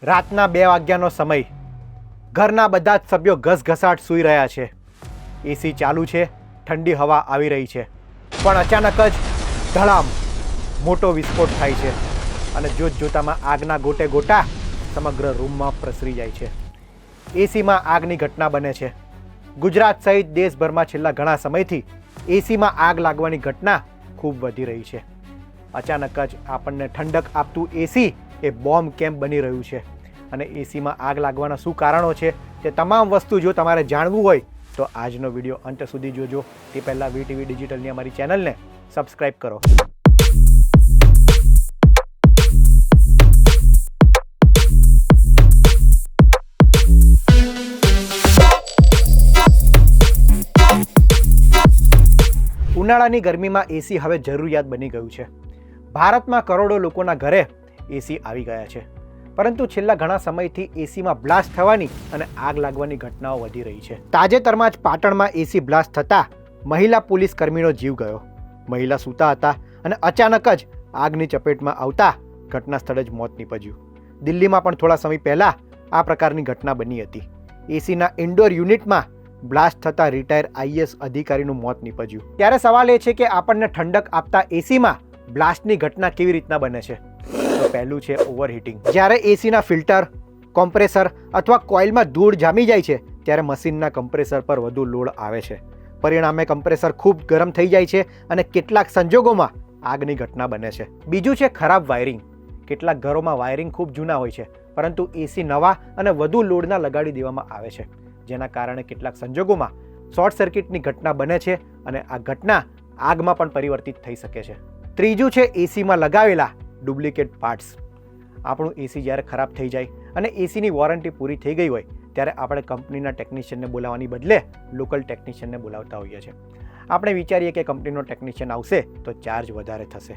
રાતના 2 વાગ્યાનો સમય. ઘરના બધા જ સભ્યો ઘસઘસાટ સૂઈ રહ્યા છે. એસી ચાલુ છે, ઠંડી હવા આવી રહી છે, પણ અચાનક જ ધડામ મોટો વિસ્ફોટ થાય છે અને જોતજોતામાં આગના ગોટે ગોટા સમગ્ર રૂમમાં પ્રસરી જાય છે. એસીમાં આગની ઘટના બને છે. ગુજરાત સહિત દેશભરમાં છેલ્લા ઘણા સમયથી એસીમાં આગ લાગવાની ઘટના ખૂબ વધી રહી છે. અચાનક જ આપણને ઠંડક આપતું એસી એ બોમ્બ કેમ બની રહ્યું છે અને એસીમાં આગ લાગવાના શું કારણો છે તે તમામ વસ્તુ જો તમારે જાણવું હોય તો આજનો વિડીયો અંત સુધી જોજો. તે પહેલાં વીટીવી ડિજિટલની અમારી ચેનલને સબસ્ક્રાઈબ કરો. ઉનાળાની ગરમીમાં એસી હવે જરૂરિયાત બની ગયું છે. ભારતમાં કરોડો લોકોના ઘરે એસી આવી ગયા છે, પરંતુ છેલ્લા ઘણા સમયથી એસીમાં બ્લાસ્ટ થવાની અને આગ લાગવાની ઘટનાઓ વધી રહી છે. તાજેતરમાં જ પાટણમાં એસી બ્લાસ્ટ થતાં મહિલા પોલીસ કર્મીનો જીવ ગયો. મહિલા સૂતા હતા અને અચાનક જ આગની ચપેટમાં આવતા ઘટના સ્થળે જ મોત નીપજ્યું. દિલ્હીમાં પણ થોડા સમય પહેલા આ પ્રકારની ઘટના બની હતી. એસીના ઇન્ડોર યુનિટમાં બ્લાસ્ટ થતાં રિટાયર આઈએએસ અધિકારીનું મોત નીપજ્યું. ત્યારે સવાલ એ છે કે આપણને ઠંડક આપતા એસીમાં બ્લાસ્ટની ઘટના કેવી રીતના બને છે? તો પહેલું છે ઓવરહીટિંગ. જ્યારે એસીના ફિલ્ટર, કોમ્પ્રેસર અથવા કોઇલમાં ધૂળ જામી જાય છે ત્યારે મશીનના કમ્પ્રેસર પર વધુ લોડ આવે છે. પરિણામે કમ્પ્રેસર ખૂબ ગરમ થઈ જાય છે અને કેટલાક સંજોગોમાં આગની ઘટના બને છે. બીજું છે ખરાબ વાયરિંગ. કેટલાક ઘરોમાં વાયરિંગ ખૂબ જૂના હોય છે, પરંતુ એસી નવા અને વધુ લોડના લગાડી દેવામાં આવે છે, જેના કારણે કેટલાક સંજોગોમાં શોર્ટ સર્કિટની ઘટના બને છે અને આ ઘટના આગમાં પણ પરિવર્તિત થઈ શકે છે. ત્રીજું છે એસીમાં લગાવેલા ડુપ્લિકેટ પાર્ટ્સ. આપણું એસી જ્યારે ખરાબ થઈ જાય અને એસીની વોરંટી પૂરી થઈ ગઈ હોય ત્યારે આપણે કંપનીના ટેકનિશિયનને બોલાવવાની બદલે લોકલ ટેકનિશિયનને બોલાવતા હોઈએ છીએ. આપણે વિચારીએ કે કંપનીનો ટેકનિશિયન આવશે તો ચાર્જ વધારે થશે.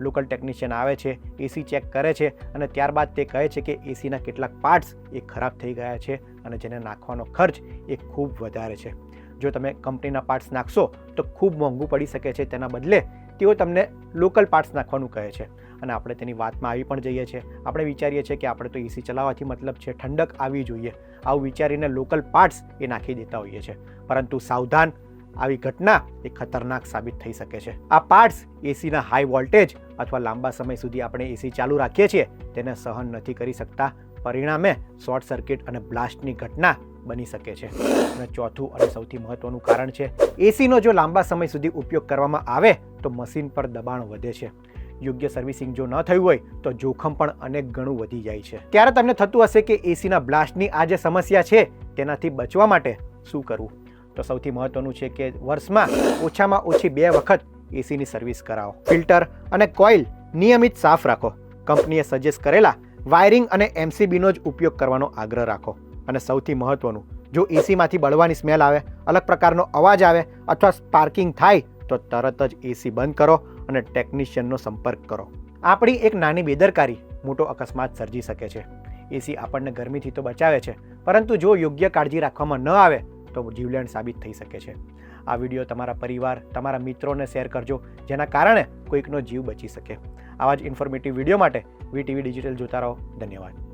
લોકલ ટેકનિશિયન આવે છે, એસી ચેક કરે છે અને ત્યારબાદ તે કહે છે કે એસીના કેટલાક પાર્ટ્સ એ ખરાબ થઈ ગયા છે અને જેને નાખવાનો ખર્ચ એ ખૂબ વધારે છે. જો તમે કંપનીના પાર્ટ્સ નાખશો તો ખૂબ મોંઘું પડી શકે છે. તેના બદલે તેઓ તમને લોકલ પાર્ટ્સ નાખવાનું કહે છે અને આપણે તેની વાતમાં આવી પણ જઈએ છીએ. આપણે વિચારીએ છીએ કે આપણે તો એસી ચલાવવાથી મતલબ છે, ઠંડક આવવી જોઈએ, આવું વિચારીને લોકલ પાર્ટ્સ એ નાખી દેતા હોઈએ છીએ. પરંતુ સાવધાન, આવી ઘટના એ ખતરનાક સાબિત થઈ શકે છે. આ પાર્ટ્સ એસીના હાઈ વોલ્ટેજ અથવા લાંબા સમય સુધી આપણે એસી ચાલુ રાખીએ છીએ તેને સહન નથી કરી શકતા. પરિણામે શોર્ટ સર્કિટ અને બ્લાસ્ટની ઘટના બની શકે છે. અને ચોથું અને સૌથી મહત્વનું કારણ છે એસીનો જો લાંબા સમય સુધી ઉપયોગ કરવામાં આવે તો મશીન પર દબાણ વધે છે. યોગ્ય સર્વિસિંગ જો ન થયું હોય તો જોખમ પણ અનેક ગણું વધી જાય છે. ત્યારે તમને થતું હશે કે એસીના બ્લાસ્ટની આ જે સમસ્યા છે તેનાથી બચવા માટે શું કરવું? તો સૌથી મહત્વનું છે કે વર્ષમાં ઓછામાં ઓછી 2 વખત એસીની સર્વિસ કરાવો. ફિલ્ટર અને કોઇલ નિયમિત સાફ રાખો. કંપનીએ સજેસ્ટ કરેલા વાયરિંગ અને એમસીબીનો જ ઉપયોગ કરવાનો આગ્રહ રાખો. અને સૌથી મહત્વનું, જો એસીમાંથી બળવાની સ્મેલ આવે, અલગ પ્રકારનો અવાજ આવે અથવા સ્પાર્કિંગ થાય તો તરત જ એસી બંધ કરો અને ટેકનિશિયનનો સંપર્ક કરો. આપણી એક નાની બેદરકારી મોટો અકસ્માત સર્જી શકે છે. એસી આપણને ગરમીથી તો બચાવે છે, પરંતુ જો યોગ્ય કાળજી રાખવામાં ન આવે તો જીવલેણ સાબિત થઈ શકે છે. આ વિડીયો તમારા પરિવાર, તમારા મિત્રોને શેર કરજો, જેના કારણે કોઈકનો જીવ બચી શકે. આવા જ ઇન્ફોર્મેટિવ વિડીયો માટે વીટીવી ડિજિટલ જોતા રહો. ધન્યવાદ.